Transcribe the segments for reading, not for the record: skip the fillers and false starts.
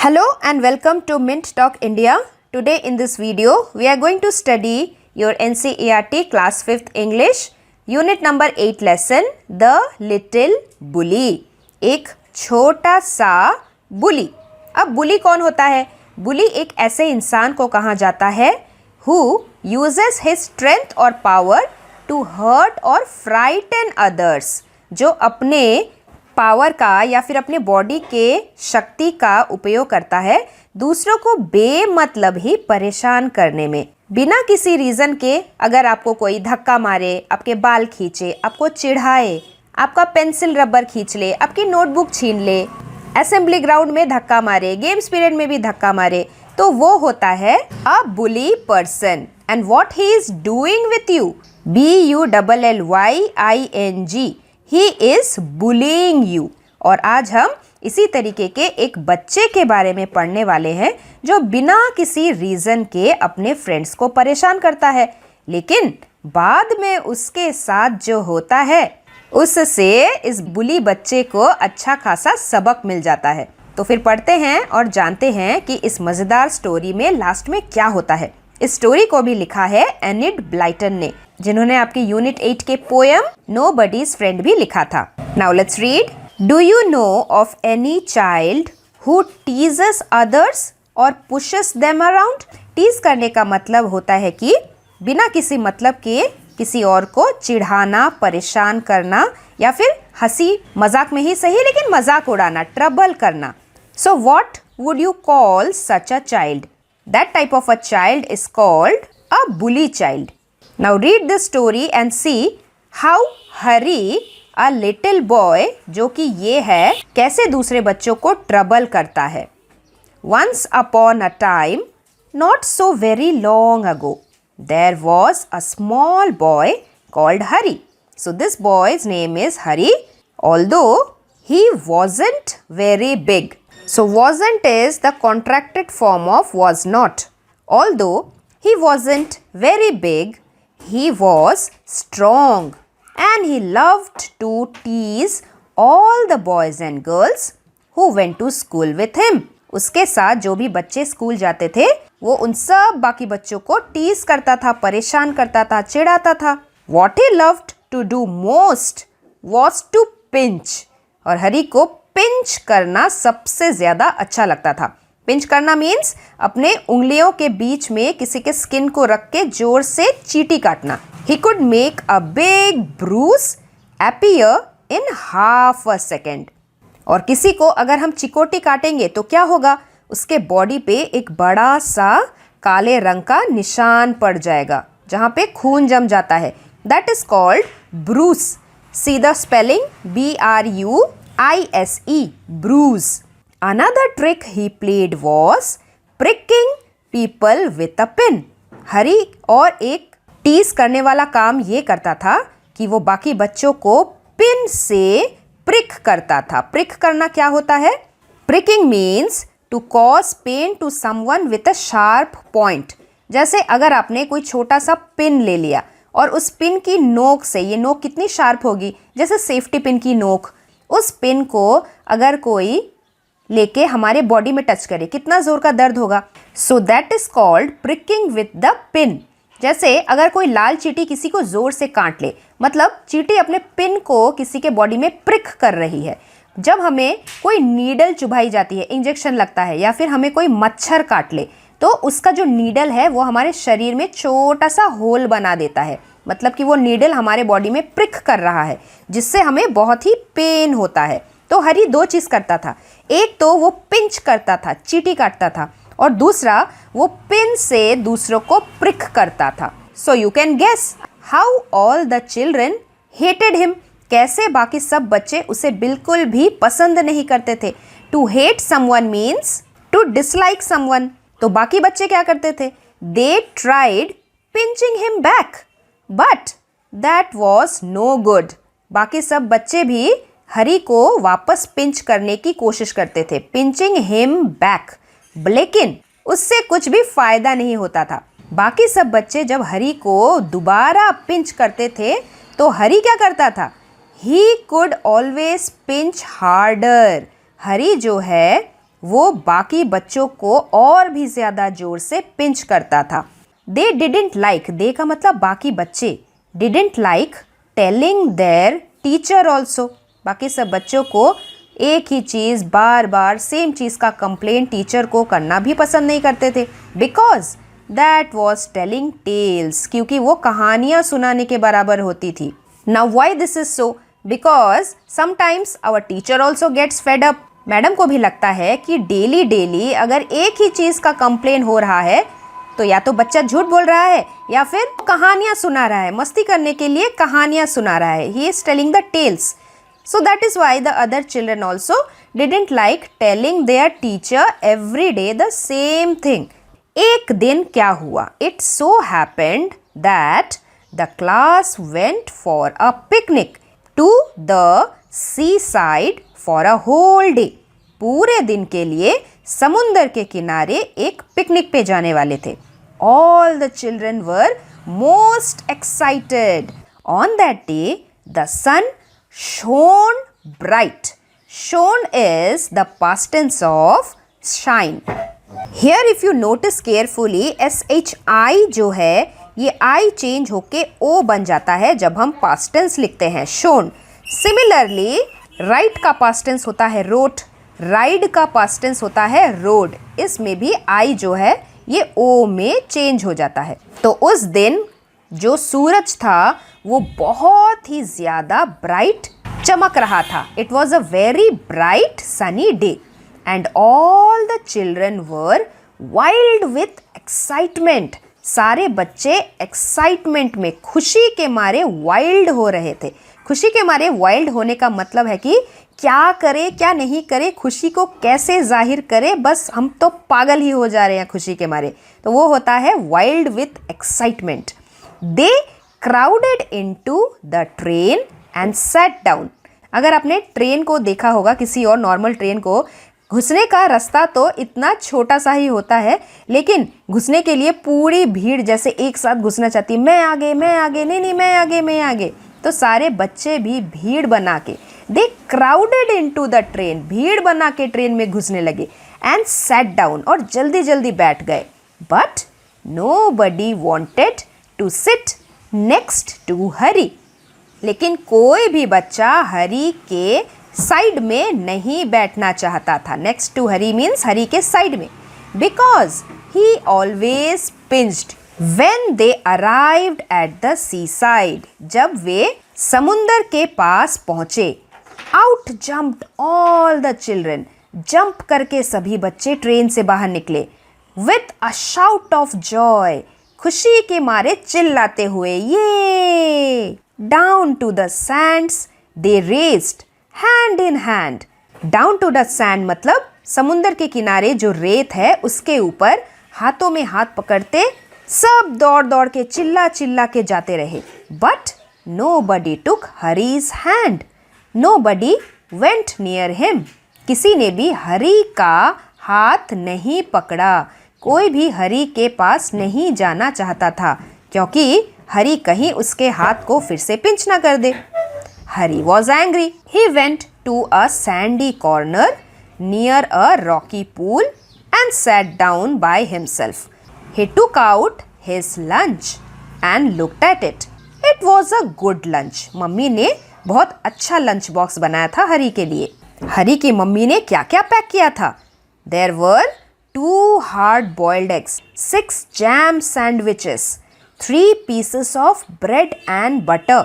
Hello and welcome to Mint Talk India. Today in this video we are going to study your NCERT class 5th English unit number 8 lesson The Little Bully. एक छोटा सा बुली. अब बुली कौन होता है? बुली एक ऐसे इंसान को कहा जाता है who uses his strength or power to hurt or frighten others. जो अपने पावर का या फिर अपने बॉडी के शक्ति का उपयोग करता है दूसरों को बेमतलब ही परेशान करने में. बिना किसी रीज़न के अगर आपको कोई धक्का मारे, आपके बाल खींचे, आपको चिढ़ाए, आपका पेंसिल रबर खींच ले, आपकी नोटबुक छीन ले, असेंबली ग्राउंड में धक्का मारे, गेम्स पीरियड में भी धक्का मारे, तो वो होता है a bully person. And what he is doing with you? BULLYING. He is bullying you. और आज हम इसी तरीके के एक बच्चे के बारे में पढ़ने वाले हैं जो बिना किसी रीज़न के अपने फ्रेंड्स को परेशान करता है, लेकिन बाद में उसके साथ जो होता है उससे इस बुली बच्चे को अच्छा खासा सबक मिल जाता है. तो फिर पढ़ते हैं और जानते हैं कि इस मज़ेदार स्टोरी में लास्ट में क्या होता है. इस स्टोरी को भी लिखा है एनिड ब्लाइटन ने, जिन्होंने आपके यूनिट 8 के पोएम नोबडीज फ्रेंड भी लिखा था. Now let's read. Do you know of any child who teases others और पुशेस देम अराउंड? टीज करने का मतलब होता है कि बिना किसी मतलब के किसी और को चिढ़ाना, परेशान करना या फिर हंसी मजाक में ही सही लेकिन मजाक उड़ाना, ट्रबल करना. So what would you call such a child? That type of a child is called a bully child. Now read the story and see how Hari, a little boy, जो कि ये है, कैसे दूसरे बच्चों को ट्रबल करता है. Once upon a time, not so very long ago, there was a small boy called Hari. So this boy's name is Hari, although he wasn't very big. So wasn't is the contracted form of was not. Although he wasn't very big, he was strong and he loved to tease all the boys and girls who went to school with him. उसके साथ जो भी बच्चे school जाते थे वो उन सब बाकी बच्चों को टीज करता था, परेशान करता था, चिढ़ाता था. What he loved to do most was to pinch. और हरी को पिंच करना सबसे ज़्यादा अच्छा लगता था. पिंच करना मीन्स अपने उंगलियों के बीच में किसी के स्किन को रख के जोर से चींटी काटना. He could make a big bruise appear in half a second. और किसी को अगर हम चिकोटी काटेंगे तो क्या होगा? उसके बॉडी पे एक बड़ा सा काले रंग का निशान पड़ जाएगा जहाँ पे खून जम जाता है. That is called bruise. See the spelling BRUISE, bruise. Another trick he played was pricking people with a pin. हरी और एक टीज करने वाला काम ये करता था कि वो बाकी बच्चों को पिन से प्रिक करता था. प्रिक करना क्या होता है? Pricking means to cause pain to someone with a sharp point. जैसे अगर आपने कोई छोटा सा पिन ले लिया और उस पिन की नोक से, ये नोक कितनी शार्प होगी, जैसे सेफ्टी पिन की नोक, उस पिन को अगर कोई लेके हमारे बॉडी में टच करे कितना जोर का दर्द होगा. So that is called pricking with the pin. जैसे अगर कोई लाल चींटी किसी को जोर से काट ले, मतलब चींटी अपने पिन को किसी के बॉडी में प्रिक कर रही है. जब हमें कोई नीडल चुभाई जाती है, इंजेक्शन लगता है या फिर हमें कोई मच्छर काट ले तो उसका जो नीडल है वो हमारे शरीर में छोटा सा होल बना देता है. मतलब कि वो नीडल हमारे बॉडी में प्रिक कर रहा है जिससे हमें बहुत ही पेन होता है. तो हरी दो चीज़ करता था. एक तो वो पिंच करता था, चींटी काटता था, और दूसरा वो पिन से दूसरों को प्रिक करता था. So you can guess how all the children hated him. कैसे बाकी सब बच्चे उसे बिल्कुल भी पसंद नहीं करते थे. To hate someone means to dislike someone. तो बाकी बच्चे क्या करते थे? They tried pinching him back but that was no good. बाकी सब बच्चे भी हरी को वापस पिंच करने की कोशिश करते थे, पिंचिंग हिम बैक, लेकिन उससे कुछ भी फायदा नहीं होता था. बाकी सब बच्चे जब हरी को दोबारा पिंच करते थे तो हरी क्या करता था? He could always pinch harder. Hari जो है वो बाकी बच्चों को और भी ज्यादा जोर से पिंच करता था। दे डिडेंट लाइक, दे का मतलब बाकी बच्चे, didn't like telling there teacher also, बाकी सब बच्चों को एक ही चीज़ बार बार सेम चीज़ का कंप्लेन टीचर को करना भी पसंद नहीं करते थे, because that was telling tales, क्योंकि वो कहानियाँ सुनाने के बराबर होती थी। Now why this is so, because sometimes our teacher also gets fed up, madam को भी लगता है कि डेली डेली अगर एक ही चीज़ का कंप्लेन हो रहा है तो या तो बच्चा झूठ बोल रहा है या फिर कहानियाँ सुना रहा है, मस्ती करने के लिए कहानियाँ सुना रहा है, he is telling the tales. So that is why the other children also didn't like telling their teacher every day the same thing. एक दिन क्या हुआ? It so happened that the class went for a picnic to the seaside for a whole day. पूरे दिन के लिए समुंदर के किनारे एक पिकनिक पे जाने वाले थे। All the children were most excited. On that day, the sun shone bright. Shone is the past tense of shine. Here if you notice carefully, SHI जो है ये I चेंज होके O बन जाता है जब हम past tense लिखते हैं, shone. Similarly, write का past tense होता है wrote, ride का past tense होता है rode. इसमें भी I जो है ये O में चेंज हो जाता है। तो उस दिन जो सूरज था वो बहुत ही ज़्यादा ब्राइट चमक रहा था। It was a very bright sunny day and all the children were wild with excitement. सारे बच्चे एक्साइटमेंट में, खुशी के मारे वाइल्ड हो रहे थे। खुशी के मारे वाइल्ड होने का मतलब है कि क्या करे क्या नहीं करे, खुशी को कैसे जाहिर करे, बस हम तो पागल ही हो जा रहे हैं खुशी के मारे, तो वो होता है wild with excitement. They crowded into the train and sat down. अगर आपने ट्रेन को देखा होगा, किसी और नॉर्मल ट्रेन को, घुसने का रास्ता तो इतना छोटा सा ही होता है, लेकिन घुसने के लिए पूरी भीड़ जैसे एक साथ घुसना चाहती है, मैं आगे मैं आगे, नहीं नहीं मैं आगे मैं आगे। तो सारे बच्चे भी भीड़ बना के, दे crowded into the train, भीड़ बना के ट्रेन में घुसने लगे, and sat down, और जल्दी जल्दी बैठ गए। But nobody wanted to sit next to Hari, लेकिन कोई भी बच्चा हरी के साइड में नहीं बैठना चाहता था। Next to Hari means Hari के साइड में, because he always pinched when they arrived at the seaside. जब वे समुंदर के पास पहुंचे, out jumped all the children, jump करके सभी बच्चे ट्रेन से बाहर निकले। With a shout of joy, खुशी के मारे चिल्लाते हुए, ये down to the sands they raced hand in hand. Down to the sand मतलब समुंदर के किनारे जो रेत है उसके ऊपर हाथों में हाथ पकड़ते सब दौड़ दौड़ के चिल्ला चिल्ला के जाते रहे। But nobody took Hari's hand, nobody went near him, किसी ने भी हरी का हाथ नहीं पकड़ा। कोई भी हरी के पास नहीं जाना चाहता था क्योंकि हरी कहीं उसके हाथ को फिर से पिंच ना कर दे। Hari was angry, he went to a sandy corner near a rocky pool and sat down by himself. He took out his lunch and looked at it. It was a good lunch. Mummy ने बहुत अच्छा lunch box बनाया था हरी के लिए। हरी की mummy ने क्या क्या पैक किया था? There were 2 hard-boiled eggs, 6 jam sandwiches, 3 pieces of bread and butter,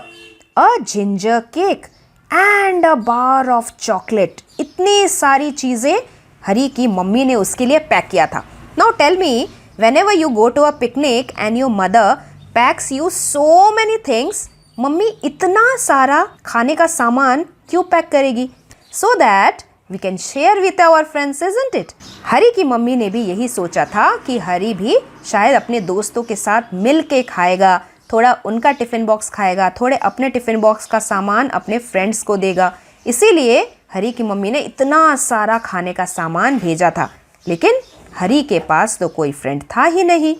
a ginger cake and a bar of chocolate. इतनी सारी चीज़ें हरी की मम्मी ने उसके लिए पैक किया था। Now tell me, whenever you go to a picnic and your mother packs you so many things, mummy इतना सारा खाने का सामान क्यों पैक करेगी? So that we can share with our friends, isn't it? हरी की मम्मी ने भी यही सोचा था कि हरी भी शायद अपने दोस्तों के साथ मिल के खाएगा, थोड़ा उनका टिफ़िन बॉक्स खाएगा, थोड़े अपने टिफ़िन बॉक्स का सामान अपने फ्रेंड्स को देगा। इसीलिए हरी की मम्मी ने इतना सारा खाने का सामान भेजा था। लेकिन हरी के पास तो कोई फ्रेंड था ही नहीं।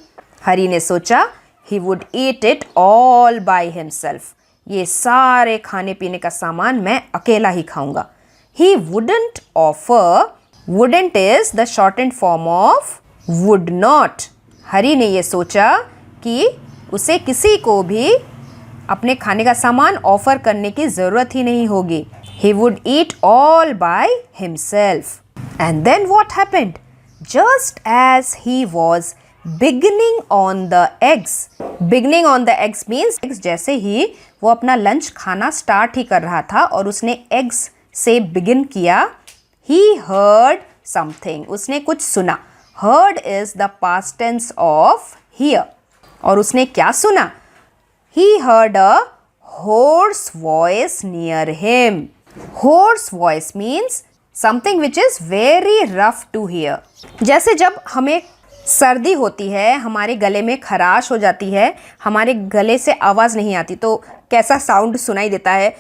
हरी ने सोचा he would eat it all by himself. ये सारे खाने पीने का सामान मैं अकेला ही खाऊंगा। He wouldn't offer wouldn't is the shortened form of would not. हरी ने ये सोचा कि उसे किसी को भी अपने खाने का सामान ऑफर करने की ज़रूरत ही नहीं होगी. He would eat all by himself. And then what happened? Just as he was beginning on the eggs. Beginning on the eggs means जैसे ही वो अपना लंच खाना स्टार्ट ही कर रहा था और उसने एग्स से बिगिन किया, he heard something. उसने कुछ सुना. Heard is the past tense of hear. और उसने क्या सुना? He heard a hoarse voice near him. Hoarse voice means something which is very rough to hear. जैसे जब हमें सर्दी होती है, हमारे गले में खराश हो जाती है, हमारे गले से आवाज़ नहीं आती, तो कैसा साउंड सुनाई देता है,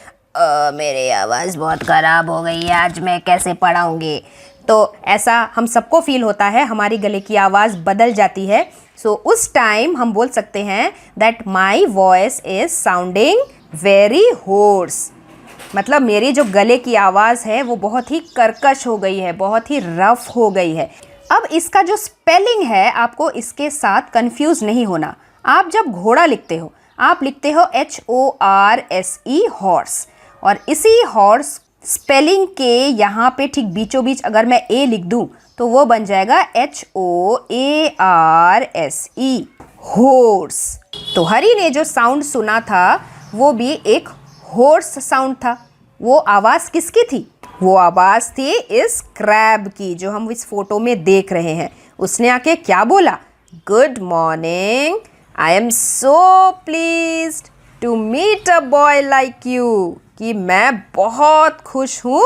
मेरी आवाज़ बहुत ख़राब हो गई है, आज मैं कैसे पढ़ाऊँगी. तो ऐसा हम सबको फील होता है, हमारी गले की आवाज़ बदल जाती है. सो उस टाइम हम बोल सकते हैं that my voice is sounding very hoarse. मतलब मेरी जो गले की आवाज़ है वो बहुत ही कर्कश हो गई है, बहुत ही रफ हो गई है. अब इसका जो स्पेलिंग है आपको इसके साथ कंफ्यूज नहीं होना. आप जब घोड़ा लिखते हो आप लिखते हो HORSE हॉर्स, और इसी हॉर्स स्पेलिंग के यहाँ पे ठीक बीचों बीच अगर मैं ए लिख दूँ तो वो बन जाएगा HOARSE हॉर्स. तो हरी ने जो साउंड सुना था वो भी एक हॉर्स साउंड था. वो आवाज़ किसकी थी? वो आवाज़ थी इस क्रैब की जो हम इस फोटो में देख रहे हैं. उसने आके क्या बोला? Good morning, I am so pleased to meet a boy like you. कि मैं बहुत खुश हूँ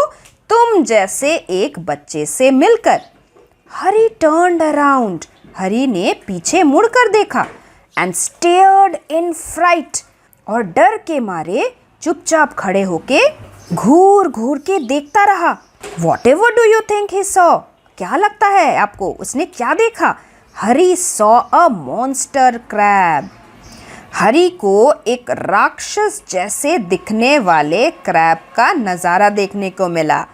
तुम जैसे एक बच्चे से मिलकर. हरी टर्न्ड अराउंड. हरी ने पीछे मुड़कर देखा. And stared in fright. और डर के मारे चुपचाप खड़े होके घूर घूर के देखता रहा. What ever do you think he saw? क्या लगता है आपको उसने क्या देखा? हरी सॉ अ मॉन्स्टर क्रैब. हरी को एक राक्षस जैसे दिखने वाले क्रैब का नज़ारा देखने को मिला.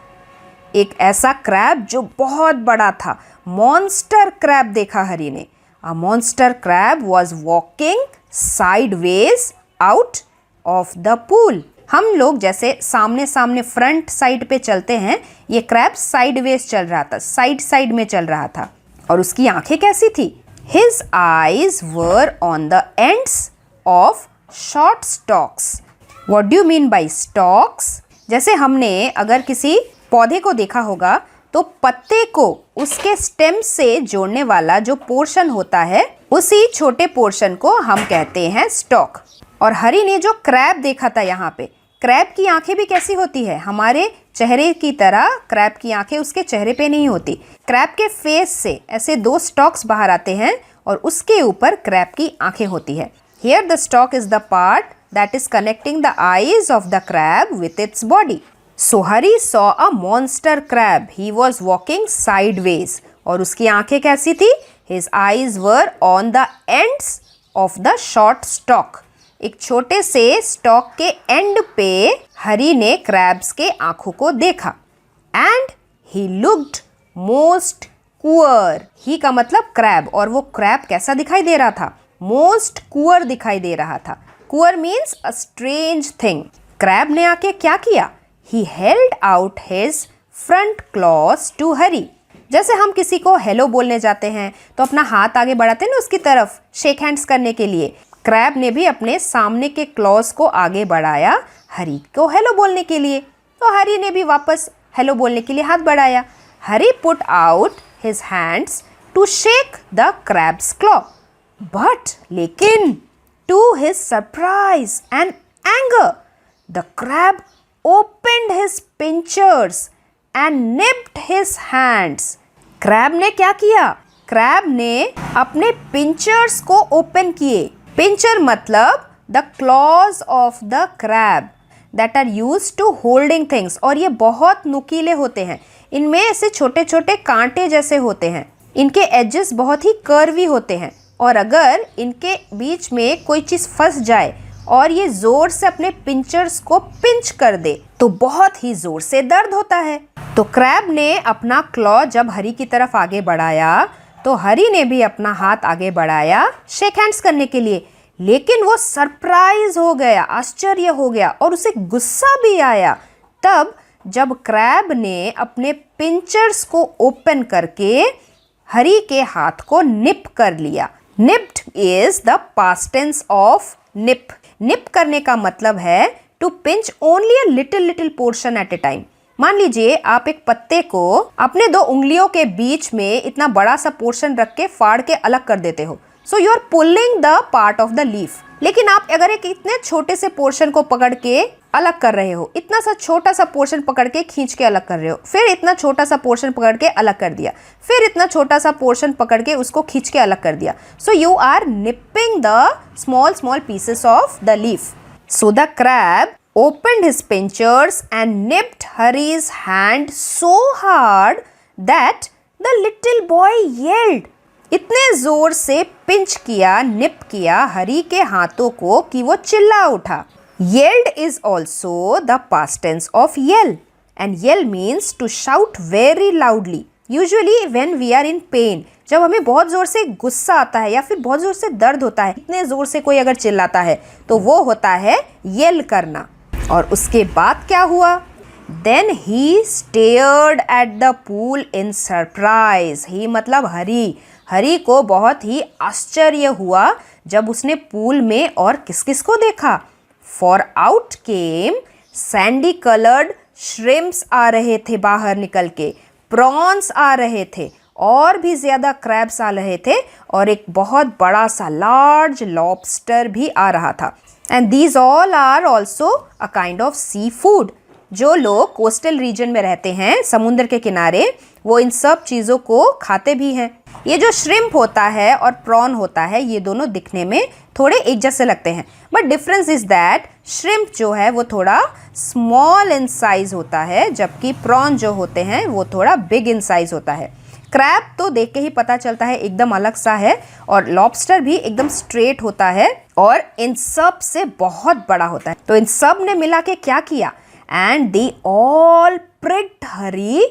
एक ऐसा क्रैब जो बहुत बड़ा था. मॉन्स्टर क्रैब देखा हरी ने. अ monster crab was walking sideways out of the pool. हम लोग जैसे सामने सामने फ्रंट साइड पे चलते हैं, ये क्रैब साइडवेज चल रहा था, साइड साइड में चल रहा था. और उसकी आंखें कैसी थी? His eyes were on the ends of short stalks. What do you mean by stalks? जैसे हमने अगर किसी पौधे को देखा होगा तो पत्ते को उसके स्टेम से जोड़ने वाला जो पोर्शन होता है उसी छोटे पोर्शन को हम कहते हैं स्टॉक. और हरी ने जो क्रैब देखा था यहाँ पे, क्रैब की आंखें भी कैसी होती है? हमारे चेहरे की तरह क्रैब की आंखें उसके चेहरे पे नहीं होती. क्रैब के फेस से ऐसे दो स्टॉक्स बाहर आते हैं और उसके ऊपर क्रैब की आंखें होती है. Here the stalk is the part that is connecting the eyes of the crab with its body. So Hari saw a monster crab. He was walking sideways. और उसकी आंखें कैसी थी? His eyes were on the ends of the short stalk. एक छोटे से stock के and पे हरी ने क्रैब्स के आंखों को देखा. And he looked most poor. He का मतलब क्रैब, और वो क्रैब कैसा दिखाई दे रहा था? मोस्ट पुअर दिखाई दे रहा था. Poor means a strange thing. Crab ने आके क्या किया? He held out his front claws to Hari. जैसे हम किसी को हेलो बोलने जाते हैं तो अपना हाथ आगे बढ़ाते हैं ना उसकी तरफ शेक हैंड्स करने के लिए. क्रैब ने भी अपने सामने के क्लॉज को आगे बढ़ाया हरी को हेलो बोलने के लिए. तो हरी ने भी वापस हेलो बोलने के लिए हाथ बढ़ाया. Hari put out his hands to shake the crab's claw. But लेकिन to his surprise and anger the crab opened his pinchers and nipped his hands. Crab ने क्या किया? क्रैब ने अपने पिंचर्स को ओपन किए. पिंचर मतलब the claws of the crab that are used to holding things. और ये बहुत नुकीले होते हैं. इनमें ऐसे छोटे छोटे कांटे जैसे होते हैं. इनके एजेस बहुत ही कर्वी होते हैं, और अगर इनके बीच में कोई चीज़ फंस जाए और ये ज़ोर से अपने पिंचर्स को पिंच कर दे तो बहुत ही ज़ोर से दर्द होता है. तो क्रैब ने अपना क्लॉ जब हरी की तरफ आगे बढ़ाया तो हरी ने भी अपना हाथ आगे बढ़ाया शेक हैंड्स करने के लिए, लेकिन वो सरप्राइज हो गया, आश्चर्य हो गया और उसे गुस्सा भी आया तब जब क्रैब ने अपने पिंचर्स को ओपन करके हरी के हाथ को निप कर लिया। Nipped is the past tense of nip. Nip करने का मतलब है to pinch only a little portion at a time. मान लीजिए आप एक पत्ते को अपने दो उंगलियों के बीच में इतना बड़ा सा पोर्शन रख के फाड़ के अलग कर देते हो, so you are pulling the part of the leaf. लेकिन आप अगर एक इतने छोटे से पोर्शन को पकड़ के अलग कर रहे हो, इतना सा छोटा सा पोर्शन पकड़ के खींच के अलग कर रहे हो, फिर इतना छोटा सा पोर्शन पकड़ के अलग कर दिया, फिर इतना छोटा सा पोर्शन पकड़ के उसको खींच के अलग कर दिया, so you are nipping the small pieces of the leaf. So the crab opened his pincers and nipped Hari's hand so hard that the little boy yelled. इतने जोर से पिंच किया, निप किया हरी के हाथों को कि वो चिल्ला उठा। Yelled is also the past tense of yell, and yell means to shout very loudly. Usually when we are in pain, जब हमें बहुत जोर से गुस्सा आता है या फिर बहुत जोर से दर्द होता है, इतने जोर से कोई अगर चिल्लाता है तो वो होता है येल करना। और उसके बाद क्या हुआ? Then he stared at the pool in surprise. ही मतलब हरी। हरी को बहुत ही आश्चर्य हुआ जब उसने पूल में और किस किस को देखा। For out came sandy colored shrimps आ रहे थे बाहर निकल के, प्रॉन्स आ रहे थे और भी ज़्यादा क्रैब्स आ रहे थे और एक बहुत बड़ा सा लार्ज लॉबस्टर भी आ रहा था। And these all are also a kind of seafood. जो लोग कोस्टल रीजन में रहते हैं, समुद्र के किनारे, वो इन सब चीज़ों को खाते भी हैं। ये जो श्रिम्प होता है और प्रॉन होता है, ये दोनों दिखने में थोड़े एक जैसे लगते हैं, but difference is that shrimp जो है वो थोड़ा स्मॉल इन साइज होता है, जबकि प्रॉन जो होते हैं वो थोड़ा बिग इन साइज होता है। क्रैब तो देख के ही पता चलता है एकदम अलग सा है, और लॉबस्टर भी एकदम स्ट्रेट होता है और इन सब से बहुत बड़ा होता है। तो इन सब ने मिला के क्या किया? And they all pricked Hari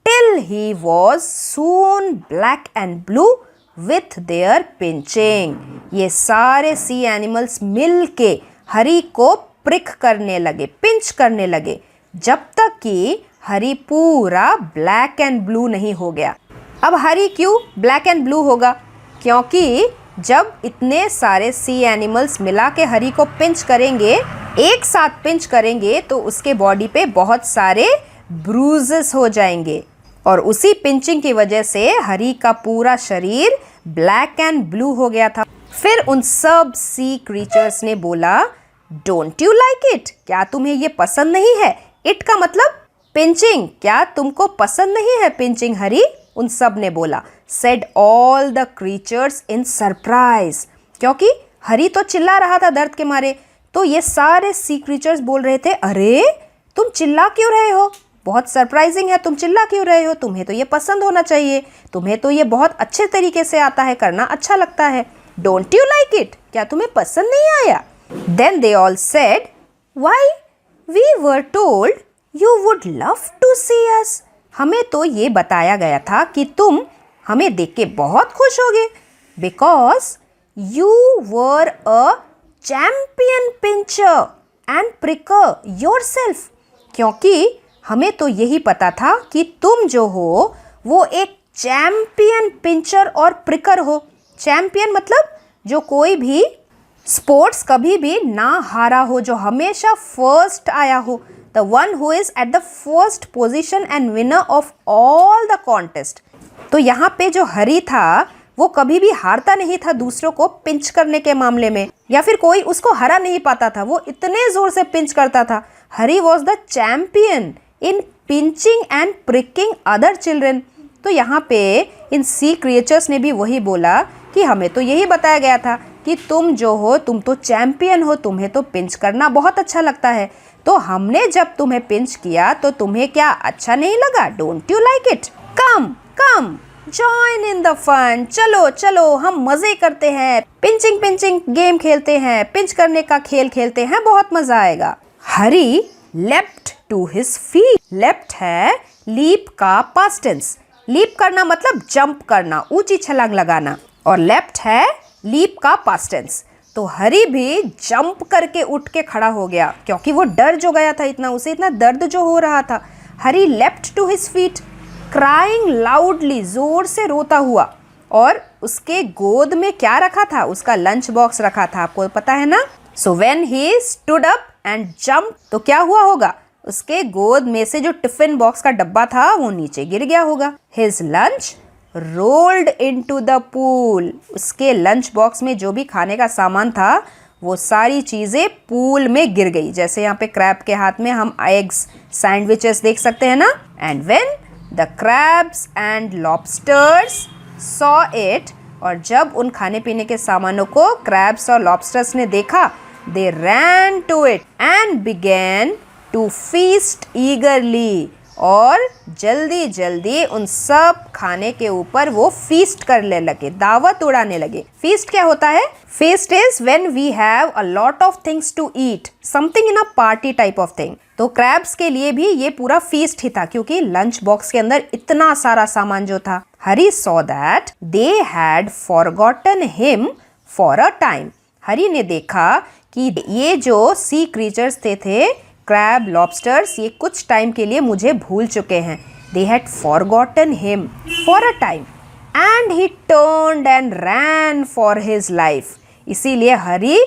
till he was soon black and blue with their pinching. ये सारे सी एनिमल्स मिल के हरी को प्रिक करने लगे, पिंच करने लगे, जब तक कि हरी पूरा ब्लैक एंड ब्लू नहीं हो गया। अब हरी क्यों ब्लैक एंड ब्लू होगा? क्योंकि जब इतने सारे सी एनिमल्स मिला के हरी को पिंच करेंगे, एक साथ पिंच करेंगे, तो उसके बॉडी पे बहुत सारे ब्रूजेस हो जाएंगे और उसी पिंचिंग की वजह से हरी का पूरा शरीर ब्लैक एंड ब्लू हो गया था। फिर उन सब सी क्रीचर्स ने बोला, डोंट यू लाइक इट? क्या तुम्हें ये पसंद नहीं है? इट का मतलब पिंचिंग। क्या तुमको पसंद नहीं है पिंचिंग हरी? उन सब ने बोला। Said all the creatures in surprise. क्योंकि हरी तो चिल्ला रहा था दर्द के मारे, तो ये सारे सी क्रीचर्स बोल रहे थे, अरे तुम चिल्ला क्यों रहे हो? बहुत सरप्राइजिंग है, तुम चिल्ला क्यों रहे हो? तुम्हें तो ये पसंद होना चाहिए, तुम्हें तो ये बहुत अच्छे तरीके से आता है, करना अच्छा लगता है। Don't you like it? क्या तुम्हें पसंद नहीं आया? Then they all said, why we were told you would love to see us. हमें तो ये बताया गया था कि तुम हमें देख के बहुत खुश होगे, because you were a champion pincher and pricker yourself. क्योंकि हमें तो यही पता था कि तुम जो हो वो एक चैम्पियन पिंचर और प्रिकर हो। चैम्पियन मतलब जो कोई भी स्पोर्ट्स कभी भी ना हारा हो, जो हमेशा फर्स्ट आया हो, the one who is at the first position and winner of all the contest. तो यहाँ पे जो हरी था वो कभी भी हारता नहीं था दूसरों को पिंच करने के मामले में, या फिर कोई उसको हरा नहीं पाता था, वो इतने जोर से पिंच करता था। Hari was the champion in pinching and pricking other children. तो यहाँ पे इन सी क्रिएचर्स ने भी वही बोला कि हमें तो यही बताया गया था कि तुम जो हो, तुम तो चैम्पियन हो, तुम्हें तो पिंच करना बहुत अच्छा लगता है, तो हमने जब तुम्हें पिंच किया तो तुम्हें क्या अच्छा नहीं लगा? Don't you like it? Come come join in the fun. चलो चलो हम मजे करते हैं, पिंचिंग गेम खेलते हैं, पिंच करने का खेल खेलते हैं, बहुत मजा आएगा। Hari leapt to his feet. Leapt है लीप का पास्ट टेंस। लीप करना मतलब जंप करना, ऊंची छलांग लगाना, और लेफ्ट है लीप का पास्ट टेंस। तो हरी भी जंप करके उठ के खड़ा हो गया क्योंकि वो डर जो गया था इतना, उसे इतना दर्द जो हो रहा था। Hari leapt to his feet crying loudly, जोर से रोता हुआ। और उसके गोद में क्या रखा था? उसका लंच बॉक्स रखा था, आपको पता है ना। So when he stood up and jump, तो क्या हुआ होगा? उसके गोद में से जो टिफिन बॉक्स का डब्बा था वो नीचे गिर गया होगा। His lunch rolled into the pool, उसके लंच बॉक्स में जो भी खाने का सामान था वो सारी चीज़ें पूल में गिर गई। जैसे यहाँ पे क्रैब के हाथ में हम एग्स सैंडविचेस देख सकते हैं ना। And when the crabs and lobsters saw it, और जब उन खाने पीने के सामानों को क्रैब्स और लॉबस्टर्स ने देखा, they ran to it and began to feast eagerly, और जल्दी जल्दी उन सब खाने के ऊपर वो फीस्ट करने लगे, दावत उड़ाने लगे। फीस्ट क्या होता है? Feast is when we have a lot of things to eat, something in a party type of thing. तो क्रैब्स के लिए भी ये पूरा फीस्ट ही था क्योंकि लंच बॉक्स के अंदर इतना सारा सामान जो था। Hari saw that they had forgotten him for a time, Hari ने देखा कि ये जो सी क्रीचर्स थे क्रैब लॉबस्टर्स, ये कुछ टाइम के लिए मुझे भूल चुके हैं। They had forgotten him for a time and he turned and ran for his life. इसीलिए हरी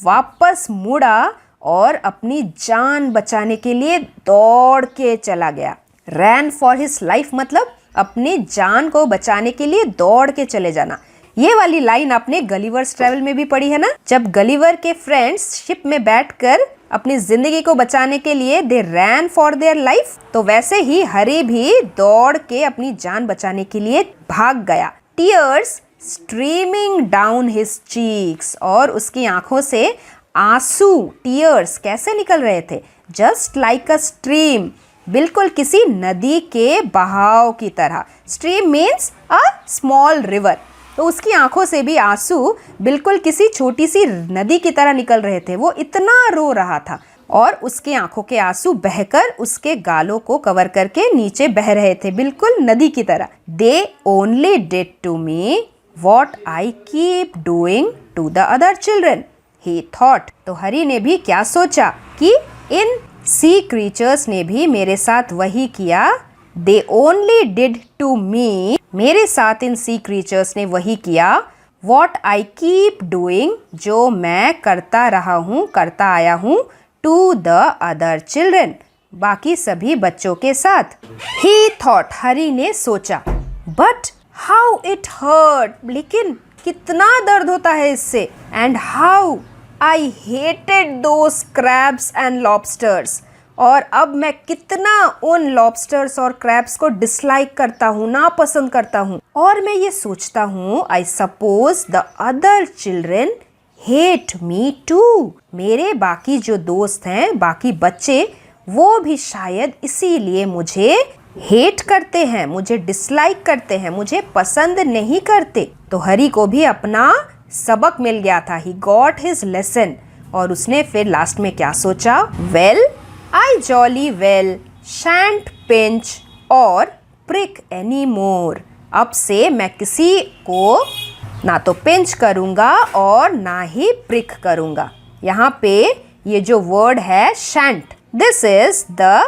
वापस मुड़ा और अपनी जान बचाने के लिए दौड़ के चला गया। रैन फॉर हिज लाइफ मतलब अपनी जान को बचाने के लिए दौड़ के चले जाना। ये वाली लाइन आपने गलीवर्स ट्रेवल में भी पढ़ी है ना, जब गलीवर के फ्रेंड्स शिप में बैठकर अपनी जिंदगी को बचाने के लिए दे रैन फॉर देयर लाइफ, तो वैसे ही हरी भी दौड़ के अपनी जान बचाने के लिए भाग गया। Tears streaming down his cheeks, और उसकी आंखों से आंसू, टीयर्स कैसे निकल रहे थे? जस्ट लाइक अ स्ट्रीम, बिल्कुल किसी नदी के बहाव की तरह। Stream means a small river, तो उसकी आंखों से भी आंसू बिल्कुल किसी छोटी सी नदी की तरह निकल रहे थे। वो इतना रो रहा था और उसकी आंखों के आंसू बहकर उसके गालों को कवर करके नीचे बह रहे थे, बिल्कुल नदी की तरह। They only did to me what I keep doing to the other children, he thought. तो हरी ने भी क्या सोचा कि इन सी क्रीचर्स ने भी मेरे साथ वही किया। They only did to me, मेरे साथ इन सी क्रीचर्स ने वही किया। वॉट आई कीप डूइंग, जो मैं करता रहा हूँ, करता आया हूँ। टू द अदर चिल्ड्रन, बाकी सभी बच्चों के साथ। ही थॉट, हरी ने सोचा। बट हाउ इट हर्ट, लेकिन कितना दर्द होता है इससे। And how I hated those crabs and lobsters, और अब मैं कितना उन लॉबस्टर्स और क्रैब्स को डिसलाइक करता हूँ, नापसंद करता हूँ। और मैं ये सोचता हूँ, I suppose the other children hate me too, मेरे बाकी जो दोस्त हैं, बाकी बच्चे, वो भी शायद इसीलिए मुझे हेट करते हैं, मुझे डिसलाइक करते हैं, मुझे पसंद नहीं करते। तो हरी को भी अपना सबक मिल गया था, ही गॉट हिज लेसन। और उसने फिर लास्ट में क्या सोचा? Well I jolly well shan't pinch और प्रिक एनी मोर, अब से मैं किसी को ना तो पिंच करूँगा और ना ही प्रिक करूँगा। यहाँ पे ये जो वर्ड है shan't, this is the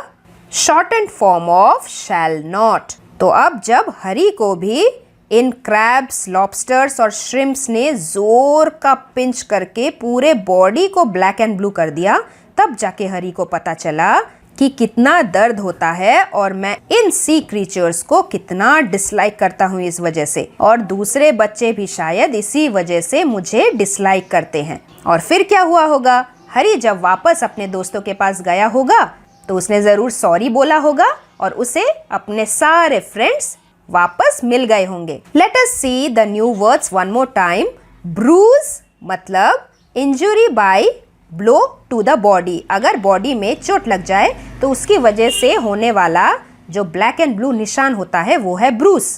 shortened form of shall not. तो अब जब हरी को भी इन क्रैब्स, लॉबस्टर्स और श्रिम्प्स ने जोर का पिंच करके पूरे बॉडी को ब्लैक एंड ब्लू कर दिया, तब जाके हरी को पता चला कि कितना दर्द होता है और मैं इन सी क्रीचर्स को कितना डिसलाइक करता हूँ इस वजह से, और दूसरे बच्चे भी शायद इसी वजह से मुझे डिसलाइक करते हैं। और फिर क्या हुआ होगा? हरी जब वापस अपने दोस्तों के पास गया होगा तो उसने ज़रूर सॉरी बोला होगा और उसे अपने सारे फ्रेंड्स वापस मिल गए होंगे। Let us see the new words one more time. Bruise मतलब injury by blow to the body, अगर बॉडी में चोट लग जाए तो उसकी वजह से होने वाला जो ब्लैक एंड ब्लू निशान होता है वो है bruise.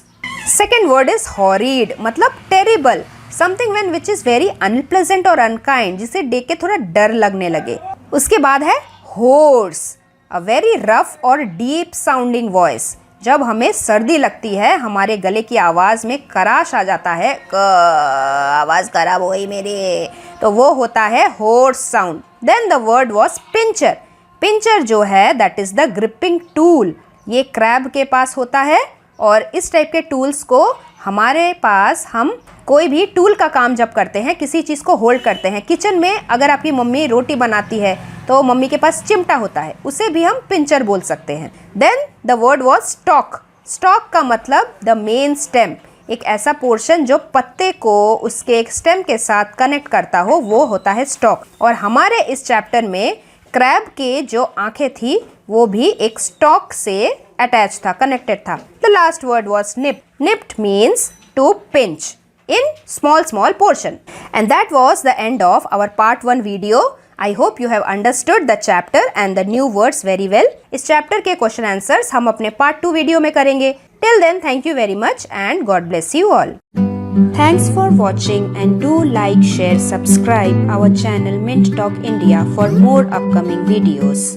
Second word is horrid, मतलब terrible, something when which is very unpleasant और अनकाइंड, जिसे देख के थोड़ा डर लगने लगे। उसके बाद है होर्स, अ वेरी रफ और डीप साउंडिंग वॉइस। जब हमें सर्दी लगती है, हमारे गले की आवाज़ में कराश आ जाता है, आवाज़ खराब हो गई मेरी, तो वो होता है hoarse sound. Then the word was pincer. Pincer जो है that is the gripping tool. ये क्रैब के पास होता है और इस टाइप के टूल्स को हमारे पास, हम कोई भी टूल का काम जब करते हैं, किसी चीज़ को होल्ड करते हैं। किचन में अगर आपकी मम्मी रोटी बनाती है तो मम्मी के पास चिमटा होता है, उसे भी हम पिंचर बोल सकते हैं। Then the word was stalk. Stalk का मतलब द मेन स्टेम, एक ऐसा पोर्शन जो पत्ते को उसके एक स्टेम के साथ कनेक्ट करता हो, वो होता है स्टॉक। और हमारे इस चैप्टर में क्रैब के जो आंखें थी वो भी एक स्टॉक से अटैच था, कनेक्टेड था। The last word was nib. Nipped means to pinch in small portion. And that was the end of our part 1 video. I hope you have understood the chapter and the new words very well. इस chapter के question answers हम अपने part 2 video में करेंगे. Till then, thank you very much and God bless you all. Thanks for watching and do like, share, subscribe our channel Mint Talk India for more upcoming videos.